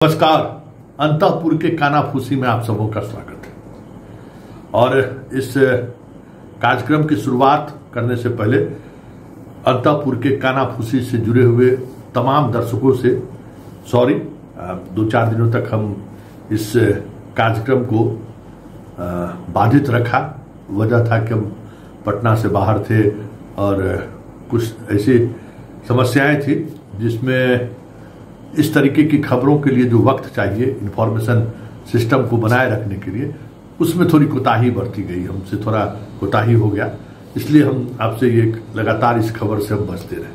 नमस्कार। अंतःपुर के कानाफूसी में आप सबों का स्वागत है। और इस कार्यक्रम की शुरुआत करने से पहले अंतःपुर के कानाफूसी से जुड़े हुए तमाम दर्शकों से सॉरी, 2-4 दिनों तक हम इस कार्यक्रम को बाधित रखा। वजह था कि हम पटना से बाहर थे और कुछ ऐसी समस्याएं थी जिसमें इस तरीके की खबरों के लिए जो वक्त चाहिए इंफॉर्मेशन सिस्टम को बनाए रखने के लिए, उसमें थोड़ी कोताही बरती गई, हमसे थोड़ा कोताही हो गया। इसलिए हम आपसे ये लगातार इस खबर से हम बचते रहे।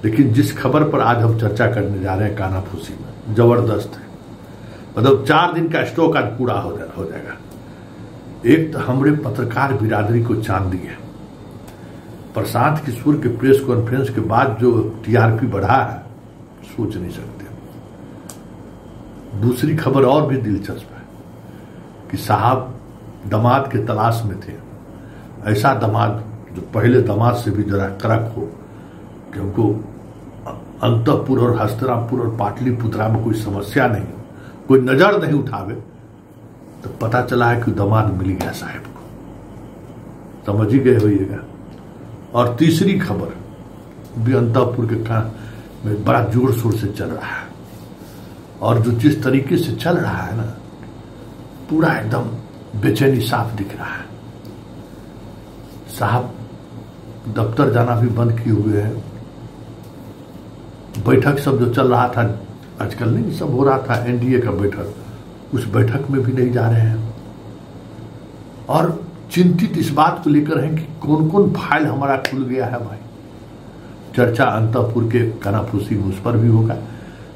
लेकिन जिस खबर पर आज हम चर्चा करने जा रहे हैं कानाफूसी में, जबरदस्त है। मतलब 4 दिन का स्टॉक आज पूरा हो जाएगा। एक तो हमारे पत्रकार बिरादरी को चांदी है। प्रशांत किशोर के प्रेस कॉन्फ्रेंस के बाद जो टीआरपी बढ़ा है, सोच नहीं सकते। दूसरी खबर और भी दिलचस्प है कि साहब दामाद के तलाश में थे। ऐसा दामाद जो पहले दामाद से भी जरा कड़क हो कि हमको अंतःपुर और हस्तिनापुर और पाटलिपुत्रा में कोई समस्या नहीं हो, कोई नजर नहीं उठावे। तो पता चला है कि दामाद मिल गया साहब को, समझ ही गए होइएगा। और तीसरी खबर भी अंतःपुर के में बड़ा जोर शोर से चल रहा है। और जो जिस तरीके से चल रहा है ना, पूरा एकदम बेचैनी साफ दिख रहा है। साहब दफ्तर जाना भी बंद किए हुए हैं। बैठक सब जो चल रहा था आजकल, नहीं सब हो रहा था एनडीए का बैठक, उस बैठक में भी नहीं जा रहे हैं। और चिंतित इस बात को लेकर हैं कि कौन कौन फाइल हमारा खुल गया है। भाई चर्चा अंतःपुर के कानाफूसी में उस पर भी होगा।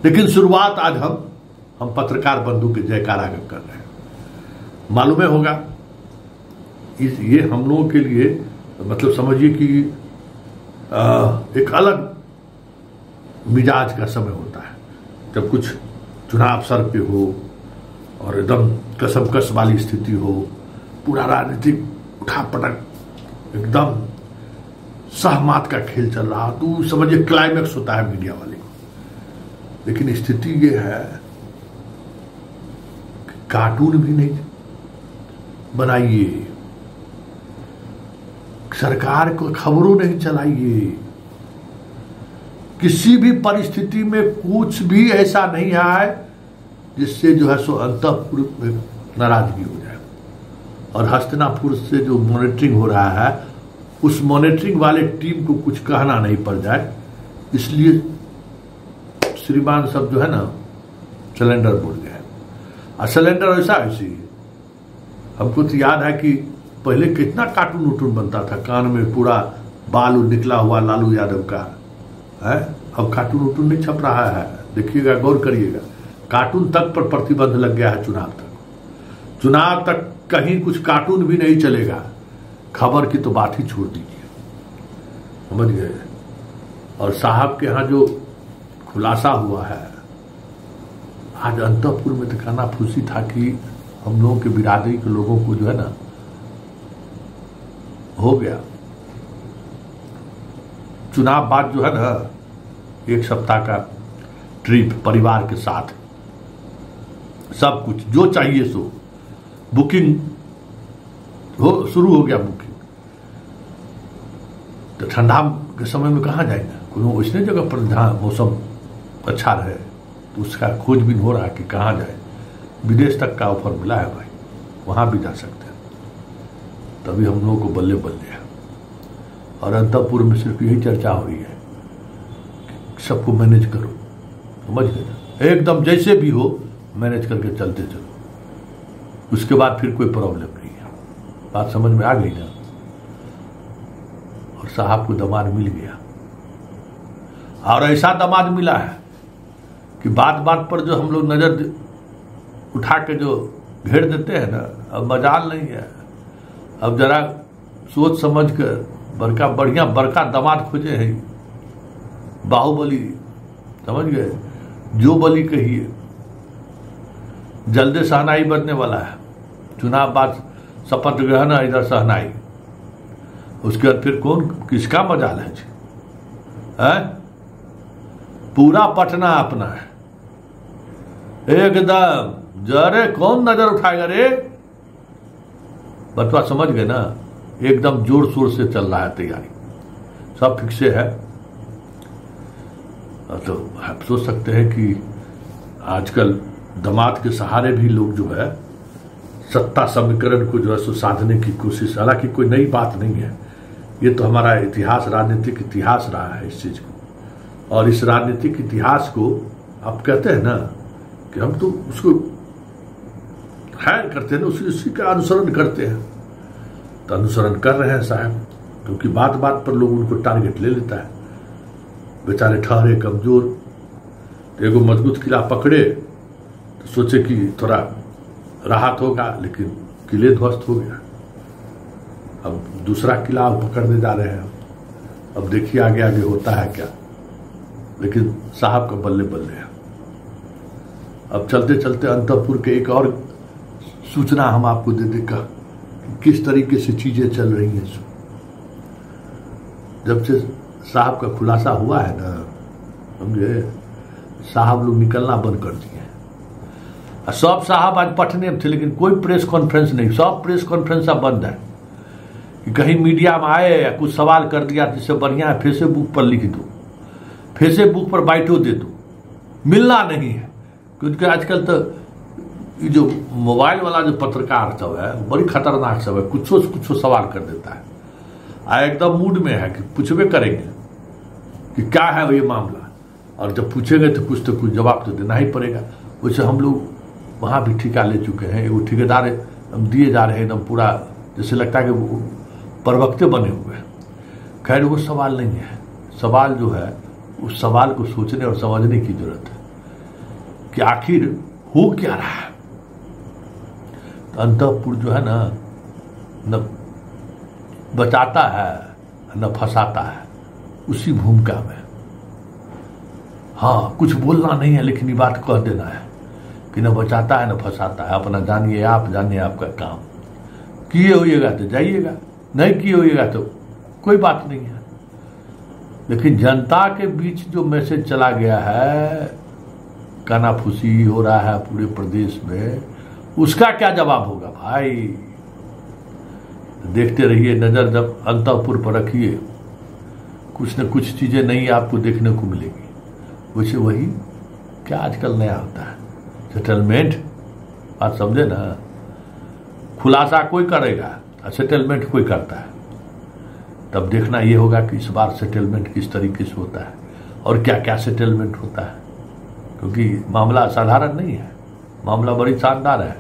लेकिन शुरुआत आज हम पत्रकार बंधु के जयकारा कर रहे हैं। मालूम होगा ये हम लोगों के लिए, मतलब समझिए कि एक अलग मिजाज का समय होता है जब कुछ चुनाव सर पे हो और एकदम कसमकस वाली स्थिति हो, पूरा राजनीतिक उठापटक एकदम सहमात का खेल चल रहा, तो समझिए क्लाइमेक्स होता है मीडिया वाले को। लेकिन स्थिति ये है कि कार्टून भी नहीं बनाइए, सरकार को खबरों नहीं चलाइए, किसी भी परिस्थिति में कुछ भी ऐसा नहीं आए जिससे जो है सो अंतःपुर में नाराजगी हो जाए। और हस्तिनापुर से जो मॉनिटरिंग हो रहा है, उस मॉनिटरिंग वाले टीम को कुछ कहना नहीं पड़ जाए, इसलिए श्रीमान सब जो है ना सिलेंडर बोल गए। और सिलेंडर ऐसा ऐसी हमको तो याद है कि पहले कितना कार्टून उटून बनता था, कान में पूरा बाल निकला हुआ लालू यादव का है। अब कार्टून उटून नहीं छप रहा है, देखिएगा, गौर करिएगा। कार्टून तक पर प्रतिबंध लग गया है। चुनाव तक कहीं कुछ कार्टून भी नहीं चलेगा। खबर की तो बात ही छोड़ दीजिए, समझ गए। और साहब के यहाँ जो खुलासा हुआ है आज अंतःपुर में, तो कानाफूसी था कि हम लोगों के बिरादरी के लोगों को जो है ना हो गया। चुनाव बाद जो है ना 1 सप्ताह का ट्रिप परिवार के साथ, सब कुछ जो चाहिए सो बुकिंग शुरू हो गया। बुकिंग तो ठंडा के समय में कहाँ जाएंगे, कोई ऐसी जगह पर जहाँ मौसम अच्छा रहे, तो उसका खोजबीन हो रहा है कि कहाँ जाए। विदेश तक का ऑफर मिला है भाई, वहाँ भी जा सकते हैं। तभी हम लोगों को बल्ले बल्ले है। और अंतःपुर में सिर्फ यही चर्चा हो रही है कि सबको मैनेज करो, समझ गए, एकदम जैसे भी हो मैनेज करके चलते चलो, उसके बाद फिर कोई प्रॉब्लम नहीं है। बात समझ में आ गई ना। और साहब को दामाद मिल गया, और ऐसा दामाद मिला है कि बात बात पर जो हम लोग नजर उठा के जो घेर देते हैं ना, अब मजाल नहीं है। अब जरा सोच समझ कर बड़का दामाद खोजे हैं। बाहुबली, समझ गए, जो बली कहिए, जल्दी सहनाई बनने वाला है। चुनाव बाद शपथ ग्रहण, इधर सहनाई, उसके बाद फिर कौन किसका मजाल है? पूरा पटना अपना है, एकदम जरे कौन नजर उठाएगा रे। बतवा समझ गए ना, एकदम जोर शोर से चल रहा है तैयारी, सब फिक्से है। तो आप सोच सकते हैं कि आजकल दामाद के सहारे भी लोग जो है सत्ता समीकरण को जो है सो साधने की कोशिश, हालांकि कोई नई बात नहीं है, ये तो हमारा इतिहास, राजनीतिक इतिहास रहा है इस चीज को। और इस राजनीतिक इतिहास को आप कहते हैं ना कि हम तो उसको हैंड करते हैं ना, उसी का अनुसरण करते हैं। तो अनुसरण कर रहे हैं साहब, क्योंकि बात बात पर लोग उनको टारगेट ले लेता है। बेचारे ठहरे कमजोर, तो एगो मजबूत किला पकड़े तो सोचे कि थोड़ा राहत होगा, लेकिन किले ध्वस्त हो गया। अब दूसरा किला पकड़ने जा रहे हैं, अब देखिए आगे आगे होता है क्या। लेकिन साहब का बल्ले बल्ले है। अब चलते चलते अंतपुर के एक और सूचना हम आपको दे देगा किस तरीके से चीजें चल रही हैं। जब से साहब का खुलासा हुआ है ना, समझे, साहब लोग निकलना बंद कर दिए। सब साहब आज पटने में थे, लेकिन कोई प्रेस कॉन्फ्रेंस नहीं, सब प्रेस कॉन्फ्रेंस अब बंद है। कि कहीं मीडिया में आए या कुछ सवाल कर दिया, जिससे बढ़िया है फेसबुक पर लिख दो, फेसबुक पर बाइटो दे दो, मिलना नहीं है। क्योंकि आजकल तो ये जो मोबाइल वाला जो पत्रकार सब है बड़ी खतरनाक सब है, कुछ सवाल कर देता है, एकदम मूड में है कि पूछबे करेंगे कि क्या है ये मामला, और जब पूछेंगे तो कुछ जवाब तो देना ही पड़ेगा। वैसे हम लोग वहां भी ठेका ले चुके हैं, एगो ठेकेदार हम दिए जा रहे हैं एकदम पूरा, जैसे लगता है कि वो प्रवक्ते बने हुए हैं। खैर वो सवाल नहीं है, सवाल जो है उस सवाल को सोचने और समझने की जरूरत है कि आखिर हो क्या रहा है। तो अंतपुर जो है ना, न बचाता है न फंसाता है, उसी भूमिका में। हाँ, कुछ बोलना नहीं है, लेकिन ये बात कह देना है कि न बचाता है न फंसाता है। अपना जानिए आप, जानिए आपका काम। किए होइएगा तो जाइएगा, नहीं किए होइएगा तो कोई बात नहीं है। लेकिन जनता के बीच जो मैसेज चला गया है, कानाफूसी हो रहा है पूरे प्रदेश में, उसका क्या जवाब होगा भाई। देखते रहिए, नजर जब अंतपुर पर रखिए, कुछ न कुछ चीजें नई आपको देखने को मिलेगी। वैसे वही क्या आजकल नया होता है, सेटलमेंट, बात समझे ना। खुलासा कोई करेगा और सेटलमेंट कोई करता है, तब देखना ये होगा कि इस बार सेटलमेंट किस तरीके से होता है और क्या क्या सेटलमेंट होता है। क्योंकि मामला साधारण नहीं है, मामला बड़ी शानदार है।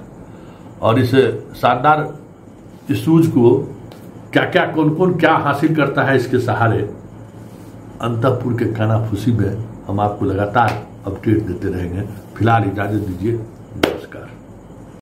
और इस शानदार इस सूझ को क्या क्या कौन कौन क्या हासिल करता है, इसके सहारे अंतपुर के कानाफूसी में हम आपको लगातार अपडेट देते रहेंगे। फिलहाल इजाजत दीजिए।